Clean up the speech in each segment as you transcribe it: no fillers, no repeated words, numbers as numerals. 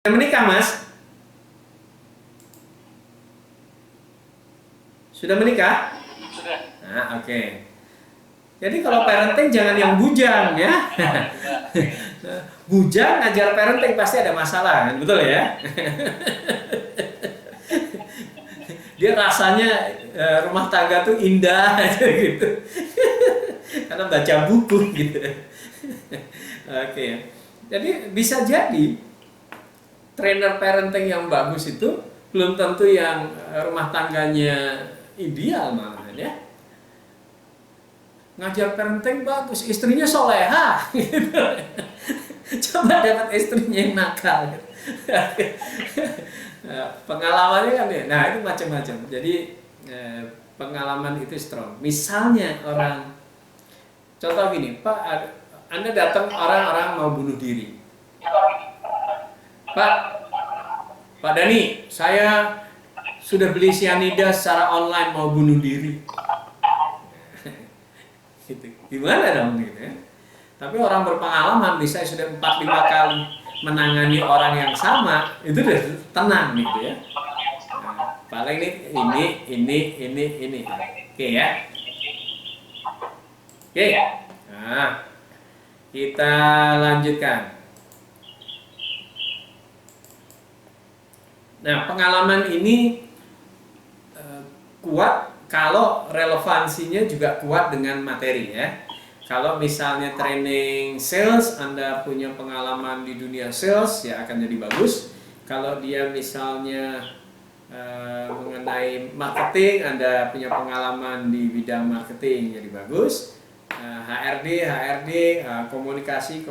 Menikah, Mas? Sudah menikah? Sudah. Nah, oke. Jadi kalau parenting jangan yang bujang ya. Bujang ngajar parenting pasti ada masalah, kan? Betul ya? Dia rasanya rumah tangga tuh indah gitu. Karena baca buku gitu. Oke. Jadi bisa jadi trainer parenting yang bagus itu belum tentu yang rumah tangganya ideal malahan ya. Ngajar parenting bagus, istrinya soleha gitu. Coba dapat istrinya yang nakal gitu. Pengalamannya kan ya, nah itu macam-macam. Jadi pengalaman itu strong. Misalnya orang, contoh gini, Pak, Anda datang orang-orang mau bunuh diri. Pak, Pak Dani, saya sudah beli cyanida secara online mau bunuh diri. Gitu. Gimana dong gitu ya? Tapi orang berpengalaman, misalnya sudah 4-5 kali menangani orang yang sama, itu udah tenang gitu ya. Nah, paling ini. Oke ya. Oke. Nah, kita lanjutkan. Nah, pengalaman ini kuat kalau relevansinya juga kuat dengan materi ya. Kalau misalnya training sales, Anda punya pengalaman di dunia sales, ya akan jadi bagus. Kalau dia misalnya mengenai marketing, Anda punya pengalaman di bidang marketing, jadi bagus. HRD, komunikasi.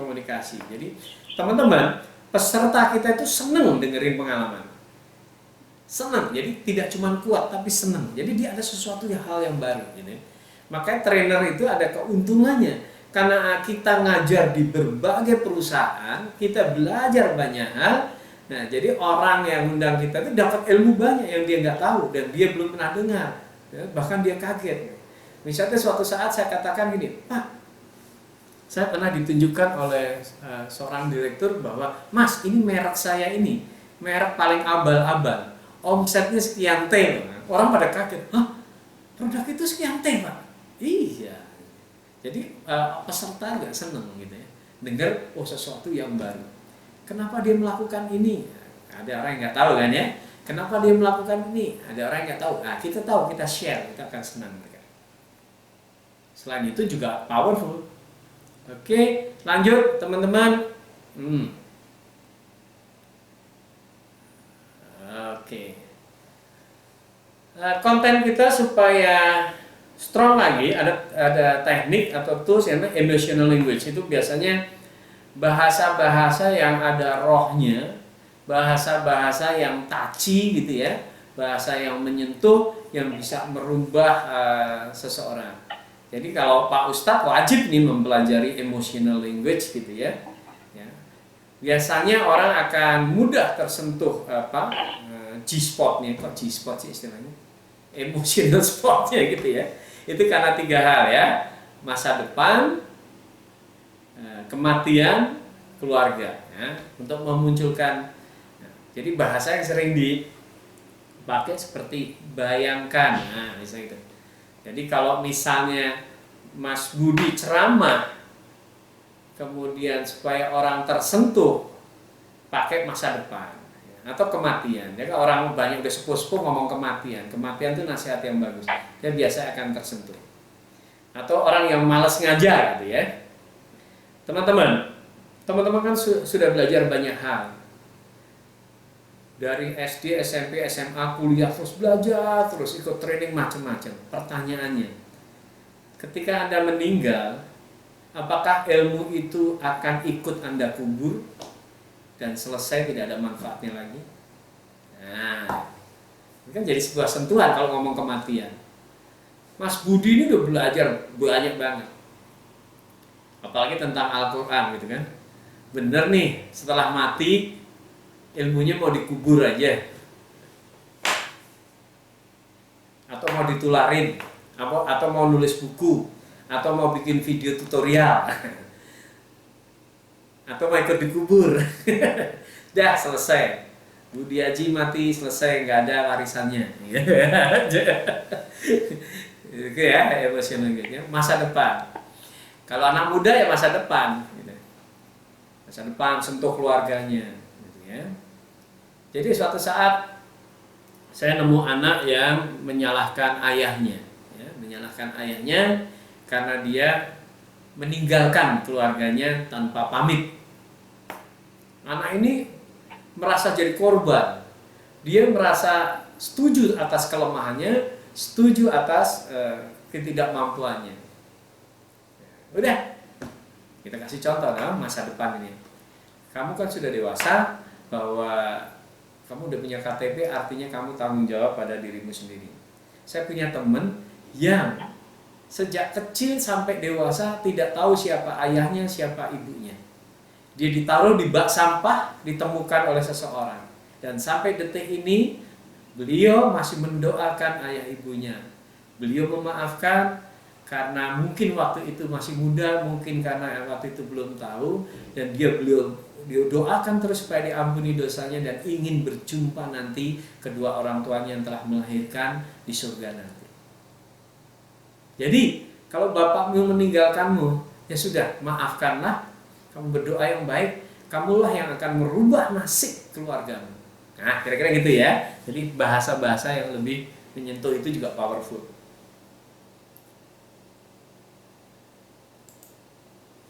Jadi teman-teman, peserta kita itu seneng dengerin pengalaman. Senang, jadi tidak cuma kuat tapi senang. Jadi dia ada sesuatu hal yang baru gitu. Makanya trainer itu ada keuntungannya karena kita ngajar di berbagai perusahaan, kita belajar banyak hal. Nah, jadi orang yang undang kita itu dapat ilmu banyak yang dia nggak tahu dan dia belum pernah dengar, ya, bahkan dia kaget. Misalnya suatu saat saya katakan gini, Pak, saya pernah ditunjukkan oleh seorang direktur bahwa, Mas, ini merek saya ini, merek paling abal-abal. Omsetnya sekian T. Orang pada kaget. Hah? Produk itu sekian T, Pak? Iya. Jadi peserta nggak seneng gitu ya. Dengar, oh sesuatu yang baru. Kenapa dia melakukan ini? Ada orang yang nggak tahu kan ya. Kenapa dia melakukan ini? Ada orang yang nggak tahu. Nah, kita tahu, kita share, kita akan senang mereka. Selain itu juga powerful. Oke, lanjut teman-teman. Oke. Konten kita supaya strong lagi, ada teknik atau tools yang namanya emotional language. Itu biasanya bahasa-bahasa yang ada rohnya, bahasa-bahasa yang touchy gitu ya, bahasa yang menyentuh, yang bisa merubah seseorang. Jadi kalau Pak Ustadz wajib nih mempelajari emotional language gitu ya. Biasanya orang akan mudah tersentuh G-spotnya, kok G-spot sih istilahnya, emotional spotnya gitu ya. Itu karena 3 hal ya, masa depan, kematian, keluarga ya, untuk memunculkan. Jadi bahasa yang sering dipakai seperti bayangkan, nah misalnya itu. Jadi kalau misalnya Mas Budi ceramah, kemudian supaya orang tersentuh, pakai masa depan atau kematian. Jadi orang banyak udah sepuh-sepuh ngomong kematian itu nasihat yang bagus. Dia biasa akan tersentuh. Atau orang yang malas ngajar gitu ya. Teman-teman kan sudah belajar banyak hal. Dari SD, SMP, SMA, kuliah, terus belajar, terus ikut training macam-macam. Pertanyaannya, ketika Anda meninggal, apakah ilmu itu akan ikut Anda kubur dan selesai, tidak ada manfaatnya lagi? Nah, ini kan jadi sebuah sentuhan kalau ngomong kematian. Mas Budi ini udah belajar banyak banget, apalagi tentang Al-Quran gitu kan. Bener nih, setelah mati ilmunya mau dikubur aja, atau mau ditularin, atau mau nulis buku, atau mau bikin video tutorial. atau mau ikut dikubur. Dah selesai, Budi Haji mati selesai, nggak ada warisannya. Itu ya emosional gitu ya. Masa depan. Kalau anak muda ya masa depan, gitu. Masa depan sentuh keluarganya, gitu ya. Jadi suatu saat saya nemu anak yang menyalahkan ayahnya, ya, menyalahkan ayahnya karena dia meninggalkan keluarganya tanpa pamit. Anak ini merasa jadi korban. Dia merasa setuju atas kelemahannya, setuju atas ketidakmampuannya. Udah, kita kasih contoh dalam masa depan ini. Kamu kan sudah dewasa, bahwa kamu udah punya KTP, artinya kamu tanggung jawab pada dirimu sendiri. Saya punya teman yang sejak kecil sampai dewasa tidak tahu siapa ayahnya, siapa ibunya. Dia ditaruh di bak sampah, ditemukan oleh seseorang. Dan sampai detik ini, beliau masih mendoakan ayah ibunya. Beliau memaafkan karena mungkin waktu itu masih muda, mungkin karena waktu itu belum tahu, dan beliau doakan terus supaya diampuni dosanya dan ingin berjumpa nanti kedua orang tuanya yang telah melahirkan di surga nanti. Jadi kalau bapakmu meninggalkanmu, ya sudah, maafkanlah, kamu berdoa yang baik, kamulah yang akan merubah nasib keluargamu. Nah, kira-kira gitu ya. Jadi bahasa-bahasa yang lebih menyentuh itu juga powerful.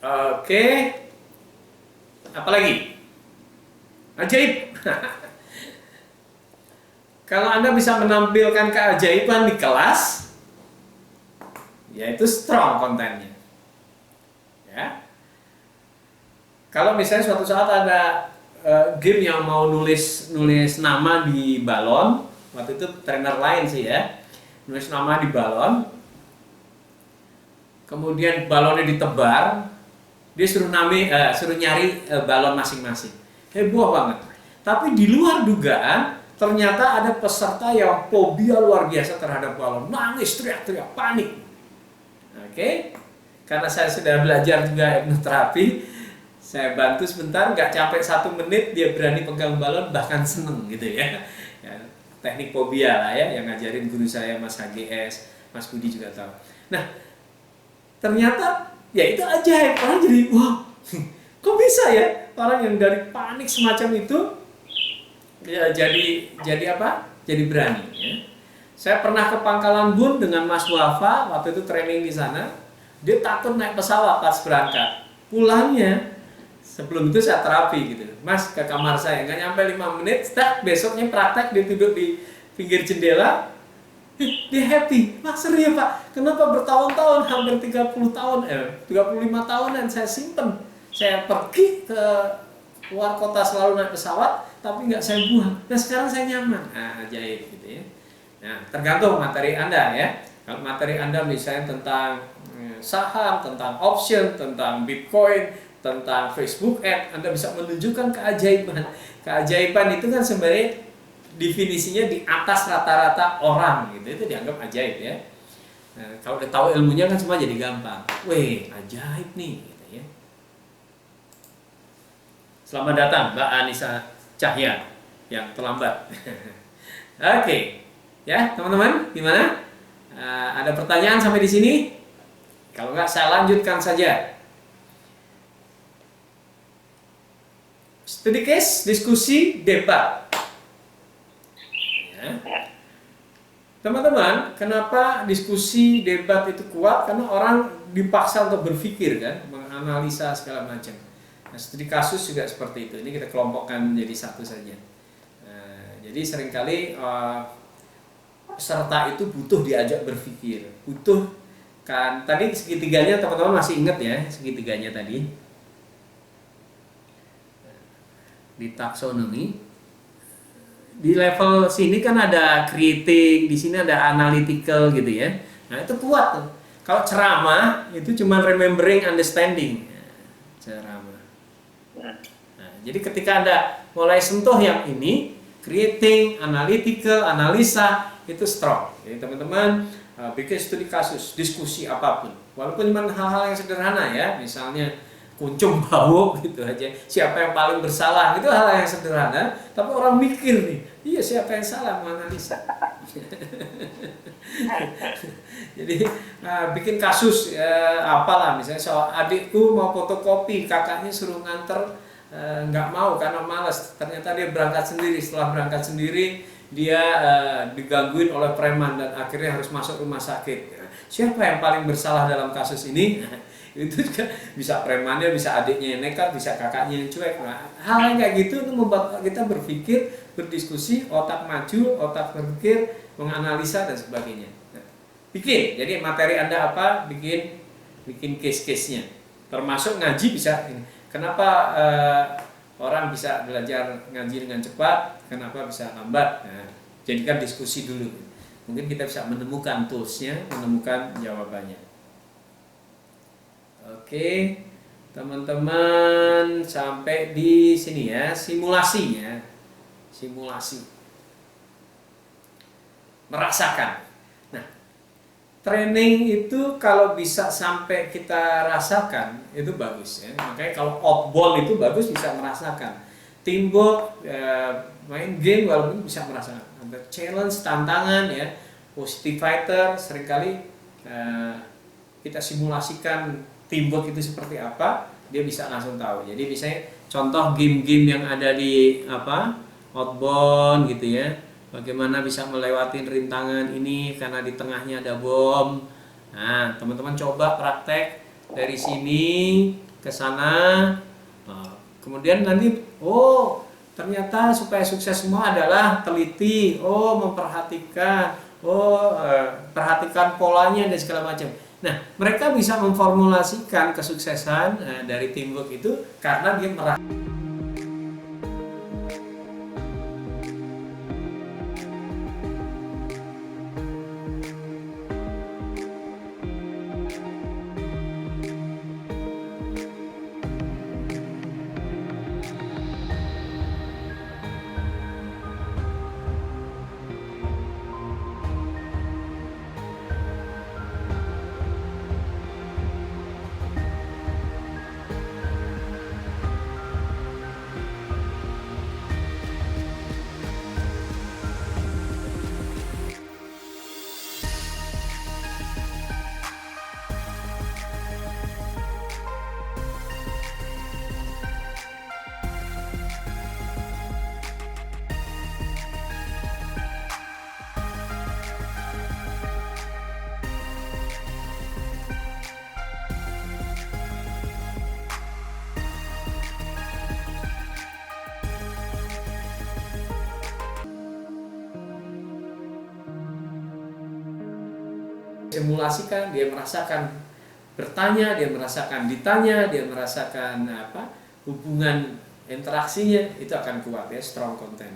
Oke. Apalagi? Ajaib. Kalau Anda bisa menampilkan keajaiban di kelas, yaitu strong kontennya. Ya. Kalau misalnya suatu saat ada game yang mau nulis nama di balon, waktu itu trainer lain sih ya, nulis nama di balon, kemudian balonnya ditebar, dia suruh nyari balon masing-masing. Heboh banget. Tapi di luar dugaan, ternyata ada peserta yang fobia luar biasa terhadap balon, nangis, teriak-teriak, panik. Oke, karena saya sudah belajar juga hipnoterapi, saya bantu sebentar, nggak capek 1 menit dia berani pegang balon, bahkan seneng gitu ya. Teknik fobia lah ya, yang ngajarin guru saya Mas HGS, Mas Budi juga tahu. Nah, ternyata ya itu ajaib, orang jadi wah, kok bisa ya orang yang dari panik semacam itu ya jadi apa? Jadi berani. Ya. Saya pernah ke Pangkalan Bun dengan Mas Wafa, waktu itu training di sana. Dia takut naik pesawat pas berangkat. Pulangnya sebelum itu saya terapi gitu. Mas ke kamar saya, nggak nyampe 5 menit, besoknya praktek dia tidur di pinggir jendela. Dia happy. Wah, seru ya Pak. Kenapa bertahun-tahun, hampir 30 tahun, 35 tahunan saya simpen. Saya pergi ke luar kota selalu naik pesawat, tapi nggak saya buang. Nah sekarang saya nyaman. Nah, ajaib gitu ya. Nah, tergantung materi Anda ya. Kalau materi Anda misalnya tentang saham, tentang option, tentang Bitcoin, tentang Facebook Ad, Anda bisa menunjukkan keajaiban. Keajaiban itu kan sebenarnya definisinya di atas rata-rata orang gitu, itu dianggap ajaib ya. Nah, kalau udah tahu ilmunya kan semua jadi gampang. Weh, ajaib nih gitu ya. Selamat datang Mbak Anissa Cahya yang terlambat. Oke. Ya, teman-teman, gimana? Ada pertanyaan sampai di sini? Kalau enggak saya lanjutkan saja. Studi case, diskusi, debat. Teman-teman, kenapa diskusi debat itu kuat? Karena orang dipaksa untuk berpikir kan, menganalisa segala macam. Nah, studi kasus juga seperti itu. Ini kita kelompokkan menjadi satu saja. Jadi seringkali peserta itu butuh diajak berpikir, butuh kan. Tadi segitiganya teman-teman masih ingat ya, segitiganya tadi di taksonomi. Di level sini kan ada kritik, di sini ada analytical gitu ya. Nah itu kuat tuh. Kalau ceramah itu cuma remembering, understanding. Ceramah. Nah, jadi ketika Anda mulai sentuh yang ini, kritik, analytical, analisa, itu strong. Jadi teman-teman bikin studi kasus, diskusi apapun. Walaupun cuma hal-hal yang sederhana ya, misalnya kuncung bau gitu aja. Siapa yang paling bersalah? Itu hal yang sederhana, tapi orang mikir nih, iya siapa yang salah menganalisa. Jadi bikin kasus apalah, misalnya soal adikku mau fotokopi, kakaknya suruh nganter, nggak mau karena malas. Ternyata dia berangkat sendiri. Setelah berangkat sendiri dia digangguin oleh preman dan akhirnya harus masuk rumah sakit. Siapa yang paling bersalah dalam kasus ini? Itu juga bisa premannya, bisa adiknya yang nekat, bisa kakaknya yang cuek. Nah, hal yang kayak gitu itu membuat kita berpikir, berdiskusi, otak maju, otak berpikir, menganalisa dan sebagainya. Nah, bikin, jadi materi Anda apa, bikin case-case-nya. Termasuk ngaji bisa ini. Kenapa orang bisa belajar ngaji dengan cepat, kenapa bisa lambat? Nah, jadikan diskusi dulu. Mungkin kita bisa menemukan tools-nya, menemukan jawabannya. Oke, teman-teman, sampai di sini ya simulasinya. Simulasi. Merasakan. Nah, training itu kalau bisa sampai kita rasakan itu bagus ya. Makanya kalau outbound itu bagus bisa merasakan. Teamwork, main game walaupun bisa merasakan. Ada challenge, tantangan ya. Positive fighter seringkali kita simulasikan teamwork itu seperti apa, dia bisa langsung tahu. Jadi misalnya contoh game-game yang ada di outbound gitu ya, bagaimana bisa melewati rintangan ini karena di tengahnya ada bom. Nah, teman-teman coba praktek dari sini ke sana. Nah, kemudian nanti, ternyata supaya sukses semua adalah teliti, memperhatikan, perhatikan polanya dan segala macam. Nah, mereka bisa memformulasikan kesuksesan dari teamwork itu karena dia merasa. Simulasikan, dia merasakan bertanya, dia merasakan ditanya, dia merasakan hubungan interaksinya, itu akan kuat ya, strong content.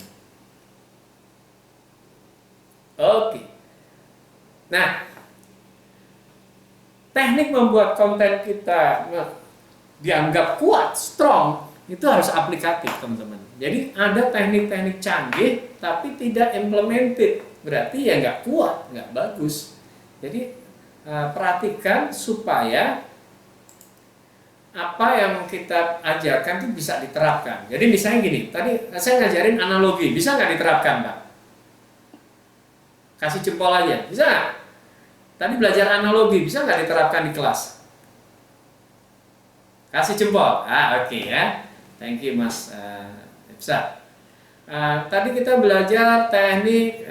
Oke. Nah, teknik membuat konten kita dianggap kuat, strong, itu harus aplikatif teman-teman. Jadi ada teknik-teknik canggih tapi tidak implemented, berarti ya nggak kuat, nggak bagus. Jadi perhatikan supaya apa yang kita ajarkan itu bisa diterapkan. Jadi misalnya gini, tadi saya ngajarin analogi, bisa nggak diterapkan Pak? Kasih jempol aja, bisa nggak? Tadi belajar analogi, bisa nggak diterapkan di kelas? Kasih jempol, oke ya. Thank you Mas Bisa. Tadi kita belajar teknik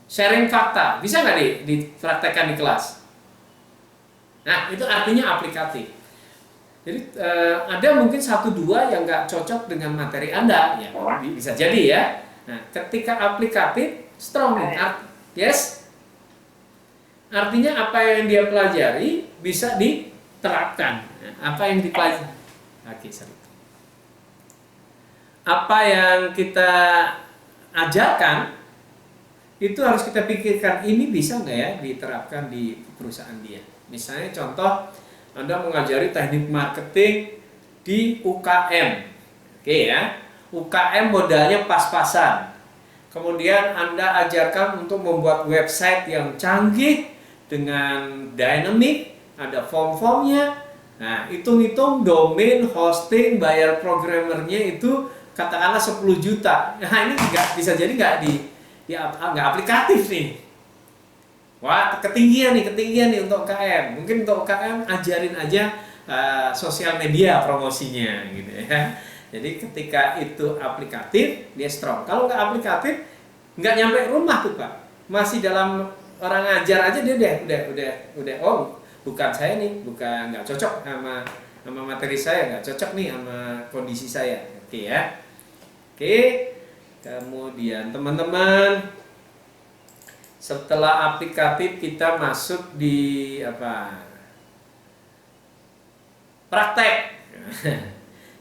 sharing fakta, bisa nggak dipraktekkan di kelas? Nah, itu artinya aplikatif. Jadi ada mungkin 1-2 yang nggak cocok dengan materi Anda, ya bisa jadi ya. Nah, ketika aplikatif, strong, yes. Artinya apa yang dia pelajari bisa diterapkan. Apa yang dipelajari? Apa yang kita ajarkan itu harus kita pikirkan, ini bisa nggak ya diterapkan di perusahaan dia. Misalnya contoh, Anda mengajari teknik marketing di UKM. Oke ya, UKM modalnya pas-pasan. Kemudian Anda ajarkan untuk membuat website yang canggih dengan dynamic, ada form-formnya, Nah, hitung-hitung domain, hosting, bayar programmernya itu katakanlah 10 juta. Nah, ini nggak aplikatif nih. Wah, ketinggian nih untuk UKM. Mungkin untuk UKM ajarin aja sosial media promosinya gitu ya. Jadi ketika itu aplikatif, dia strong. Kalau nggak aplikatif, nggak nyampe rumah tuh Pak. Masih dalam orang ngajar aja dia udah oh bukan saya nih, nggak cocok sama materi saya, nggak cocok nih sama kondisi saya. Oke ya. Oke. Kemudian teman-teman, setelah aplikatif kita masuk di praktek.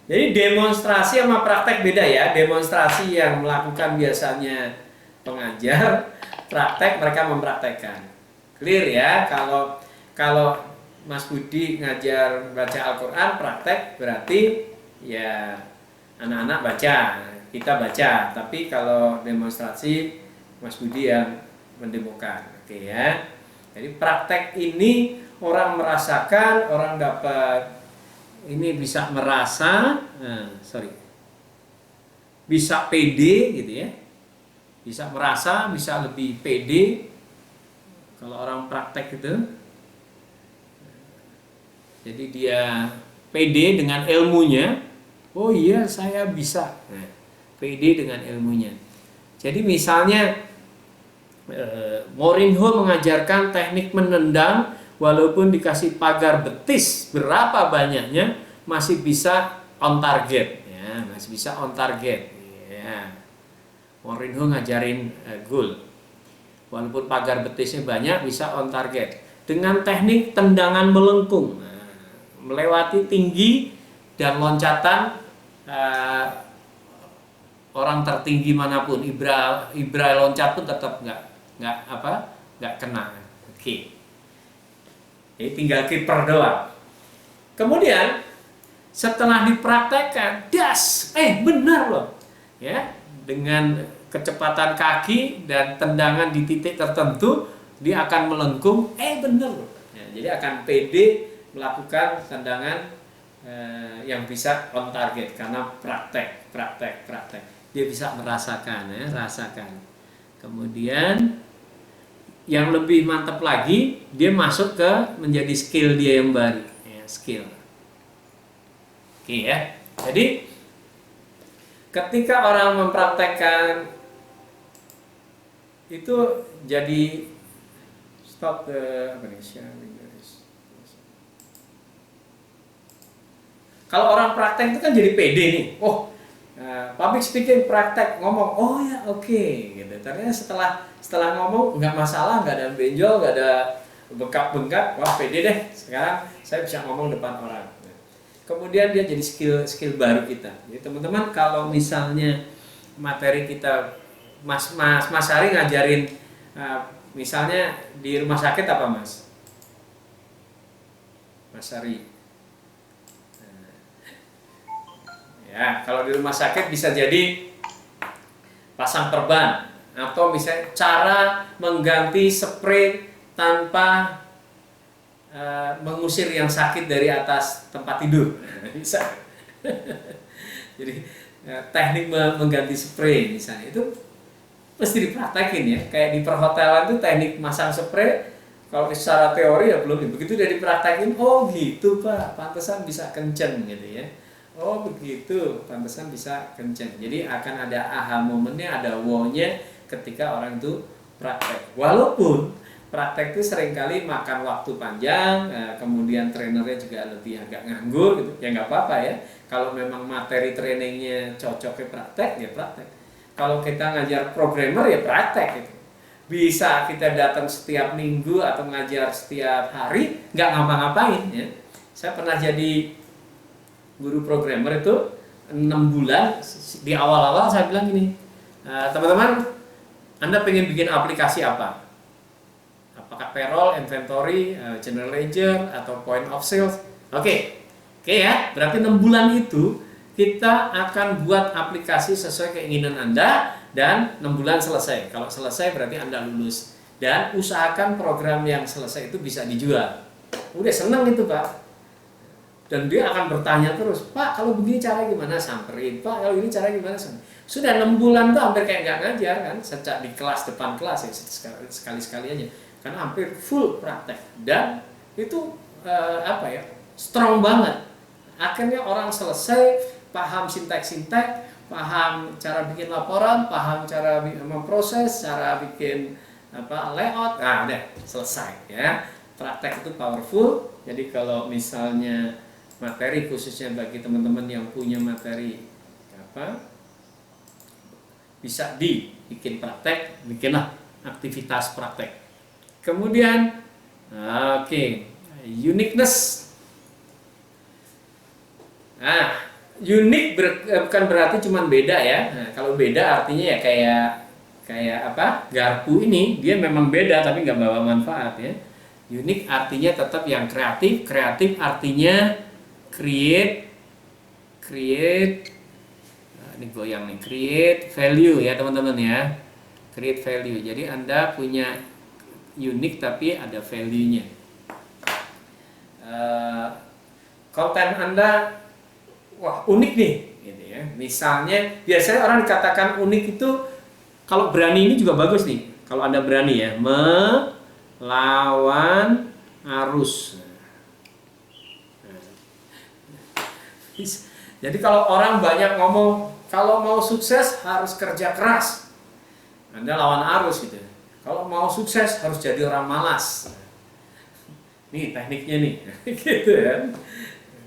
Jadi demonstrasi sama praktek beda ya. Demonstrasi yang melakukan biasanya pengajar, praktek mereka mempraktekkan. Clear ya? Kalau Mas Budi ngajar baca Al-Quran, praktek berarti ya anak-anak baca, kita baca. Tapi kalau demonstrasi Mas Budi yang mendemokan. Oke ya. Jadi praktek ini orang merasakan, orang dapat ini bisa merasa, bisa pede gitu ya, bisa merasa, bisa lebih pede kalau orang praktek itu. Jadi dia pede dengan ilmunya. Oh iya saya bisa, pede dengan ilmunya. Jadi misalnya Mourinho mengajarkan teknik menendang. Walaupun dikasih pagar betis berapa banyaknya, masih bisa on target ya, masih bisa on target ya. Mourinho ngajarin gol, walaupun pagar betisnya banyak bisa on target dengan teknik tendangan melengkung, melewati tinggi dan loncatan orang tertinggi manapun. Ibra loncat pun tetap nggak kena. Oke. Jadi tinggal kiper doang. Kemudian setelah dipraktekkan, benar loh. Ya, dengan kecepatan kaki dan tendangan di titik tertentu, dia akan melengkung, benar loh. Ya, jadi akan pede melakukan tendangan yang bisa on target karena praktek. Dia bisa merasakan ya, rasakan. Kemudian yang lebih mantap lagi, dia masuk ke menjadi skill dia yang baru ya, skill. Oke ya. Jadi ketika orang mempraktekkan itu jadi stop the kalau orang praktek itu kan jadi pede nih. Public speaking praktek ngomong, oh ya oke, gitu. Ternyata setelah ngomong nggak masalah, nggak ada benjol, nggak ada bengkak, wah pede deh. Sekarang saya bisa ngomong depan orang. Kemudian dia jadi skill baru kita. Jadi teman-teman kalau misalnya materi kita Mas Hari ngajarin misalnya di rumah sakit apa Mas Hari? Ya, kalau di rumah sakit bisa jadi pasang perban atau misalnya cara mengganti spray tanpa mengusir yang sakit dari atas tempat tidur. Bisa. Jadi teknik mengganti spray misalnya itu mesti dipraktekin ya. Kayak di perhotelan itu teknik masang spray kalau secara teori ya belum, begitu udah dipraktekin, oh gitu Pak, pantesan bisa kenceng gitu ya. Oh begitu, pantesan bisa kenceng. Jadi akan ada aha momennya, ada wow-nya ketika orang itu praktek. Walaupun praktek itu seringkali makan waktu panjang, kemudian trainernya juga lebih agak nganggur gitu. Ya nggak apa-apa ya. Kalau memang materi trainingnya cocoknya praktek, ya praktek. Kalau kita ngajar programmer ya praktek gitu. Bisa kita datang setiap minggu atau ngajar setiap hari, nggak ngapa-ngapain ya. Saya pernah jadi guru programmer itu 6 bulan. Di awal-awal saya bilang gini, teman-teman, Anda pengen bikin aplikasi apa? Apakah payroll, inventory, general ledger, atau point of sales? Oke ya, berarti 6 bulan itu kita akan buat aplikasi sesuai keinginan Anda dan 6 bulan selesai. Kalau selesai berarti Anda lulus. Dan usahakan program yang selesai itu bisa dijual. Udah seneng itu Pak. Dan dia akan bertanya terus, Pak kalau begini cara gimana, samperin, Pak kalau ini cara gimana, samperin. Sudah 6 bulan tuh hampir kayak nggak ngajar kan, sejak di kelas, depan kelas ya, sekali-sekali aja, karena hampir full praktek. Dan itu strong banget. Akhirnya orang selesai, paham sintek-sintek, paham cara bikin laporan, paham cara memproses, cara bikin layout, nah udah selesai ya. Praktek itu powerful. Jadi kalau misalnya materi, khususnya bagi teman-teman yang punya materi bisa dibikin praktek, bikinlah aktivitas praktek. Kemudian uniqueness. Nah, unik bukan berarti cuma beda ya. Nah, kalau beda artinya ya kayak garpu ini, dia memang beda tapi nggak bawa manfaat ya. Unik artinya tetap yang kreatif. Kreatif artinya create. Ini goyang nih, create value ya teman-teman ya. Create value. Jadi Anda punya unik tapi ada value-nya. Konten Anda unik nih gitu ya. Misalnya biasanya orang dikatakan unik itu kalau berani, ini juga bagus nih. Kalau Anda berani ya, melawan arus. Jadi kalau orang banyak ngomong kalau mau sukses harus kerja keras, Anda lawan arus gitu. Kalau mau sukses harus jadi orang malas. Nih tekniknya nih, gitu ya.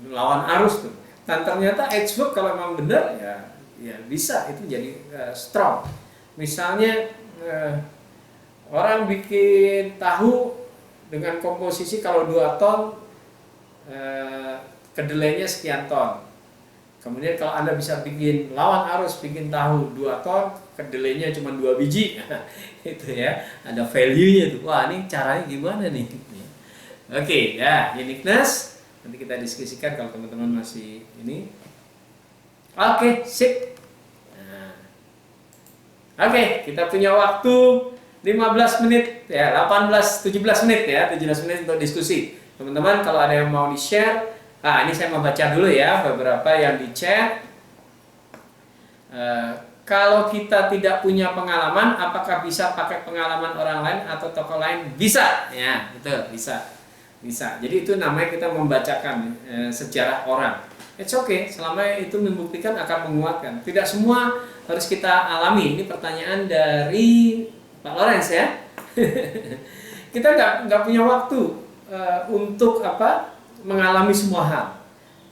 Lawan arus tuh. Dan ternyata Edgework kalau memang benar ya bisa itu jadi strong. Misalnya orang bikin tahu dengan komposisi kalau 2 ton, kedelainya sekian ton. Kemudian kalau Anda bisa bikin lawan arus, bikin tahu 2 ton, kedelainya cuma 2 biji, itu ya, ada value-nya tuh. Wah, ini caranya gimana nih? Oke, ya, uniqueness. Nanti kita diskusikan kalau teman-teman masih ini. Oke, sip. Nah. Oke, kita punya waktu 15 menit, ya, 17 menit ya, 17 menit untuk diskusi. Teman-teman, kalau ada yang mau di-share, ini saya membaca dulu ya beberapa yang di chat. Kalau kita tidak punya pengalaman, apakah bisa pakai pengalaman orang lain atau tokoh lain? Bisa, ya betul, bisa. Jadi itu namanya kita membacakan sejarah orang. It's okay, selama itu membuktikan akan menguatkan. Tidak semua harus kita alami. Ini pertanyaan dari Pak Lawrence ya. Kita nggak punya waktu untuk mengalami semua hal.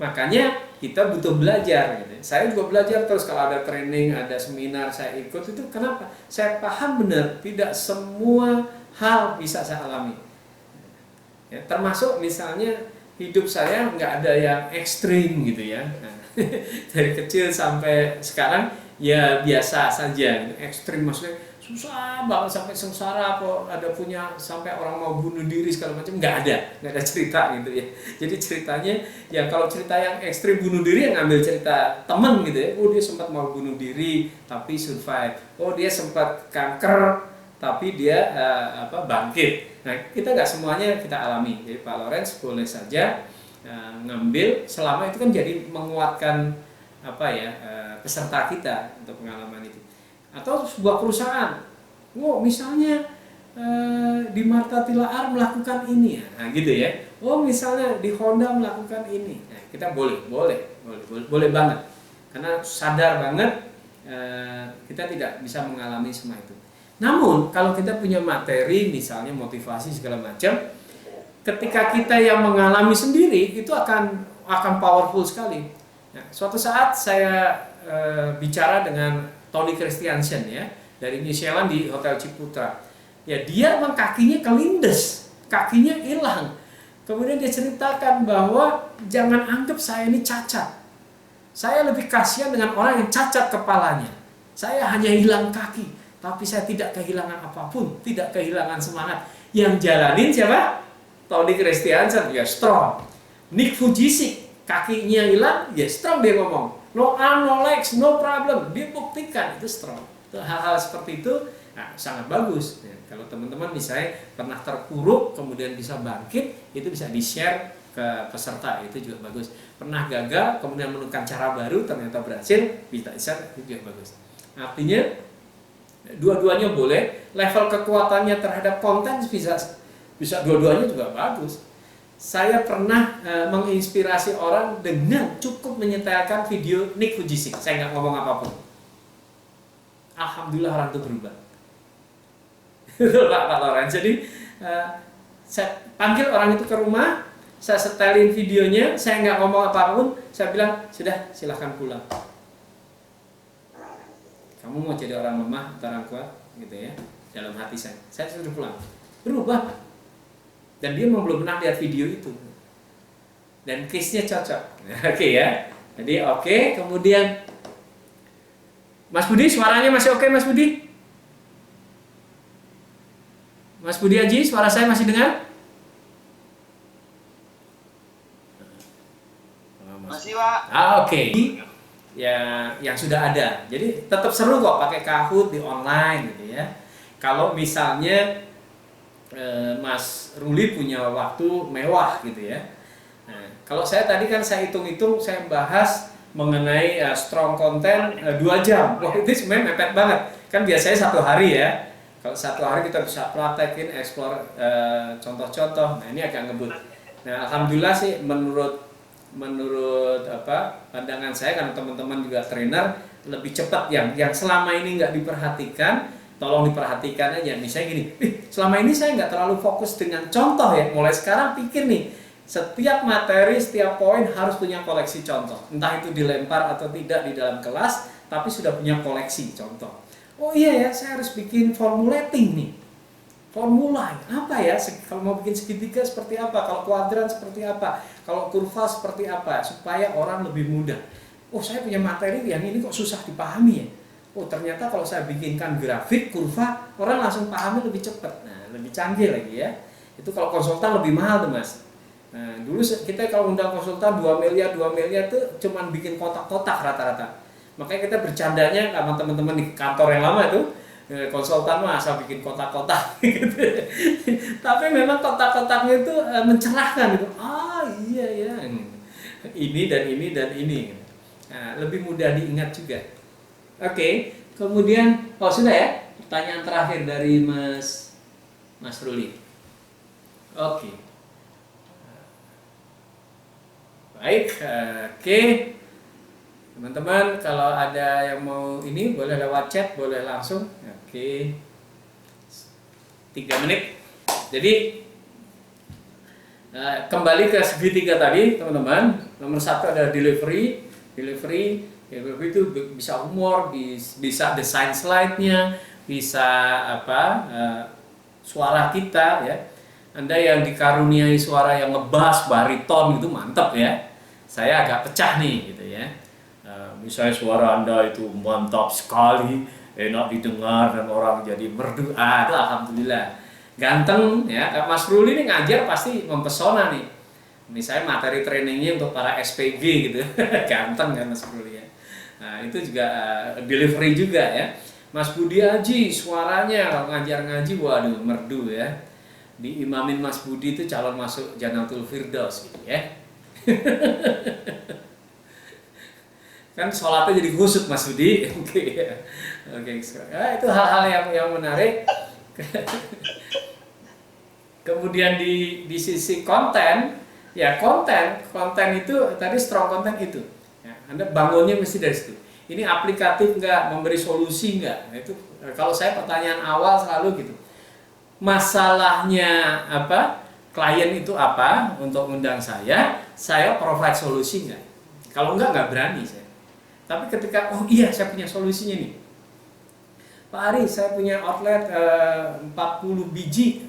Makanya kita butuh belajar gitu. Saya juga belajar terus kalau ada training, ada seminar saya ikut itu. Kenapa? Saya paham benar tidak semua hal bisa saya alami. Ya, termasuk misalnya hidup saya nggak ada yang ekstrim gitu ya. Nah, dari kecil sampai sekarang ya biasa saja gitu. Ekstrim maksudnya susah banget sampai sengsara, kok ada punya sampai orang mau bunuh diri segala macam, nggak ada cerita gitu ya. Jadi ceritanya ya kalau cerita yang ekstrim bunuh diri yang ngambil cerita temen gitu ya. Oh dia sempat mau bunuh diri tapi survive. Oh dia sempat kanker tapi dia bangkit. Nah kita nggak semuanya kita alami. Jadi Pak Lawrence boleh saja ngambil selama itu kan jadi menguatkan peserta kita untuk pengalaman itu. Atau sebuah perusahaan, misalnya di Martha Tilaar melakukan ini, nah gitu ya. Misalnya di Honda melakukan ini, nah, kita boleh banget, karena sadar banget kita tidak bisa mengalami semua itu. Namun kalau kita punya materi, misalnya motivasi segala macam, ketika kita yang mengalami sendiri itu akan powerful sekali. Nah, suatu saat saya bicara dengan Tony Christiansen ya dari New Zealand di Hotel Ciputra. Ya dia memang kakinya kelindes, kakinya hilang. Kemudian dia ceritakan bahwa jangan anggap saya ini cacat. Saya lebih kasihan dengan orang yang cacat kepalanya. Saya hanya hilang kaki, tapi saya tidak kehilangan apapun, tidak kehilangan semangat. Yang jalanin siapa? Tony Christiansen, ya strong. Nick Vujicic, kakinya hilang, ya strong dia ngomong. No arm, no legs, no problem. Dia buktikan itu strong. Hal-hal seperti itu sangat bagus. Ya, kalau teman-teman misalnya pernah terpuruk kemudian bisa bangkit, itu bisa di-share ke peserta, itu juga bagus. Pernah gagal kemudian menemukan cara baru ternyata berhasil, bisa itu juga bagus. Artinya dua-duanya boleh, level kekuatannya terhadap konten bisa dua-duanya juga bagus. Saya pernah menginspirasi orang dengan cukup menyetelkan video Nick Fujisik. Saya nggak ngomong apapun. Alhamdulillah orang itu berubah. Pak Loren. Jadi saya panggil orang itu ke rumah, saya setelin videonya, saya nggak ngomong apapun, saya bilang sudah silahkan pulang. Kamu mau jadi orang lemah atau orang kuat, gitu ya? Dalam hati saya sudah pulang. Berubah. Dan dia belum pernah lihat video itu. Dan case-nya cocok. Oke ya. Jadi oke, kemudian Mas Budi, suaranya masih oke Mas Budi? Mas Budi Aji, suara saya masih dengar? Masih, Pak. Oke. Ya, yang sudah ada. Jadi tetap seru kok pakai Kahoot di online gitu ya. Kalau misalnya Mas Ruli punya waktu mewah gitu ya. Nah, kalau saya tadi kan saya hitung-hitung, saya bahas mengenai strong content 2 jam. Wah, itu sebenarnya mepet banget. Kan biasanya 1 hari ya. Kalau 1 hari kita bisa praktekin, explore contoh-contoh. Nah, ini agak ngebut. Nah, alhamdulillah sih menurut pandangan saya, karena teman-teman juga trainer, lebih cepat yang selama ini nggak diperhatikan, tolong diperhatikan aja. Misalnya gini, selama ini saya nggak terlalu fokus dengan contoh ya. Mulai sekarang pikir nih, setiap materi, setiap poin harus punya koleksi contoh. Entah itu dilempar atau tidak di dalam kelas, tapi sudah punya koleksi contoh. Oh iya ya, saya harus bikin formulating nih. Formula, apa ya? Kalau mau bikin segitiga seperti apa? Kalau kuadran seperti apa? Kalau kurva seperti apa? Supaya orang lebih mudah. Oh, saya punya materi yang ini kok susah dipahami ya? Oh, ternyata kalau saya bikinkan grafik, kurva, orang langsung pahami lebih cepat. Nah, lebih canggih lagi ya. Itu kalau konsultan lebih mahal tuh Mas. Nah, dulu kita kalau undang konsultan 2 miliar tuh cuman bikin kotak-kotak rata-rata. Makanya kita bercandanya sama teman-teman di kantor yang lama itu, konsultan masa bikin kotak-kotak gitu. Tapi memang kotak-kotaknya itu mencerahkan gitu. Ah iya ya, ini dan ini dan ini. Nah, lebih mudah diingat juga. Oke, kemudian sudah ya, pertanyaan terakhir dari Mas Ruli. Oke. Baik, oke. Teman-teman, kalau ada yang mau ini boleh lewat chat, boleh langsung. Oke. 3 menit. Jadi kembali ke segitiga tadi, teman-teman. Nomor 1 adalah delivery. Delivery itu bisa humor, bisa desain slide-nya, bisa suara kita ya. Anda yang dikaruniai suara yang ngebass, bariton itu mantap ya. Saya agak pecah nih gitu ya. Misalnya suara Anda itu mantap sekali, enak didengar dan orang jadi merdu. Itu alhamdulillah. Ganteng ya. Mas Ruli ini ngajar pasti mempesona nih. Misalnya materi trainingnya untuk para SPG gitu. Ganteng kan Mas Ruli ya. Nah, itu juga delivery juga ya. Mas Budi Aji suaranya kalau ngajar-ngaji waduh merdu ya. Diimamin Mas Budi itu calon masuk Jannatul Firdaus gitu ya. Kan sholatnya jadi khusyuk Mas Budi. Oke. Itu hal-hal yang menarik. Kemudian di sisi konten, ya konten itu tadi strong content itu. Ya, Anda bangunnya mesti dari situ. Ini aplikatif nggak, memberi solusi nggak? Nah, itu kalau saya pertanyaan awal selalu gitu. Masalahnya apa? Klien itu apa untuk undang saya provide solusi nggak? Kalau nggak berani saya. Tapi ketika oh iya saya punya solusinya nih. Pak Ari, saya punya outlet 40 biji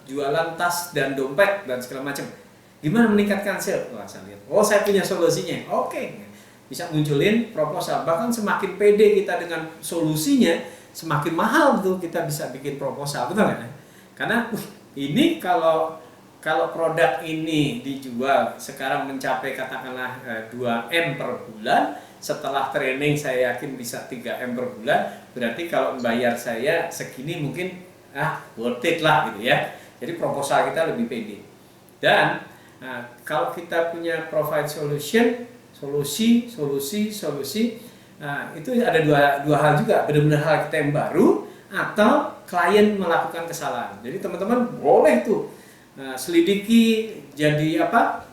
jualan tas dan dompet dan segala macam. Gimana meningkatkan sales? Wah, saya lihat. Oh, saya punya solusinya. Oke. Bisa munculin proposal. Bahkan semakin pede kita dengan solusinya, semakin mahal tuh kita bisa bikin proposal, betul nggak? Karena ini kalau produk ini dijual sekarang mencapai katakanlah 2M per bulan, setelah training saya yakin bisa 3M per bulan, berarti kalau membayar saya segini mungkin worth it lah gitu ya. Jadi proposal kita lebih pede. Dan Nah, kalau kita punya provide solusi, nah, itu ada dua hal juga, benar-benar hal kita yang baru atau klien melakukan kesalahan. Jadi teman-teman boleh tuh selidiki, jadi apa,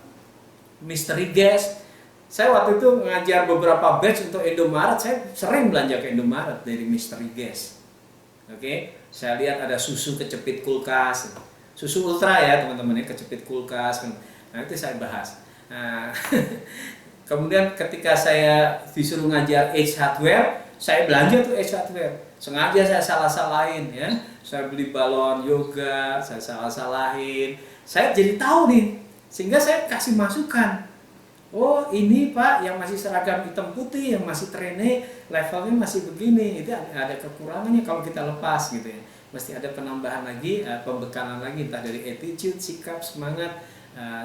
mystery guest. Saya waktu itu ngajar beberapa batch untuk Indomaret, saya sering belanja ke Indomaret dari mystery guest. Oke, saya lihat ada susu kecepit kulkas, susu ultra ya teman-teman, kecepit kulkas. Nah itu saya bahas. Nah, kemudian ketika saya disuruh ngajar Edge Hardware, saya belanja tuh Edge Hardware. Sengaja saya salah-salahin ya. Saya beli balon yoga, saya salah-salahin. Saya jadi tahu nih, sehingga saya kasih masukan. Oh ini Pak, yang masih seragam hitam putih, yang masih trainee, levelnya masih begini. Itu ada kekurangannya kalau kita lepas gitu ya. Mesti ada penambahan lagi, pembekalan lagi, entah dari attitude, sikap, semangat,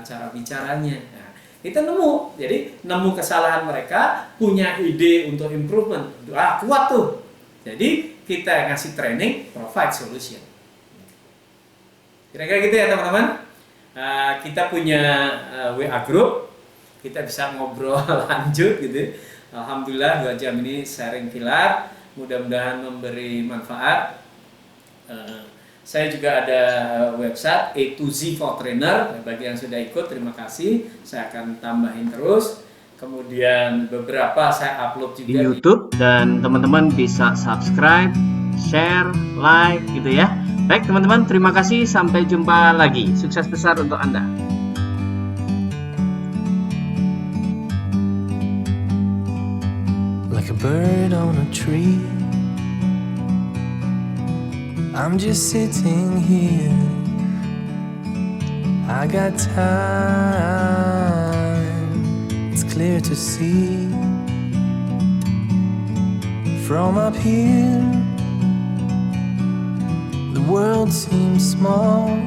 cara bicaranya. Nah, kita nemu, jadi nemu kesalahan mereka, punya ide untuk improvement. Kuat tuh. Jadi kita ngasih training, provide solution. Kira-kira gitu ya teman-teman. Kita punya WA group, kita bisa ngobrol lanjut gitu. Alhamdulillah 2 jam ini sharing kilat, mudah-mudahan memberi manfaat. Saya juga ada website A2Z for Trainer. Bagi yang sudah ikut, terima kasih. Saya akan tambahin terus. Kemudian beberapa saya upload juga di YouTube, dan teman-teman bisa subscribe, share, like gitu ya. Baik teman-teman, terima kasih. Sampai jumpa lagi. Sukses besar untuk Anda. Like a bird on a tree, I'm just sitting here. I got time, it's clear to see. From up here, the world seems small.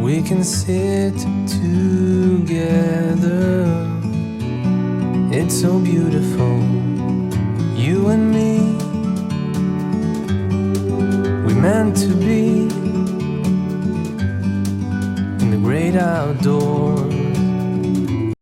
We can sit together. It's so beautiful, you and me. We meant to be in the great outdoors.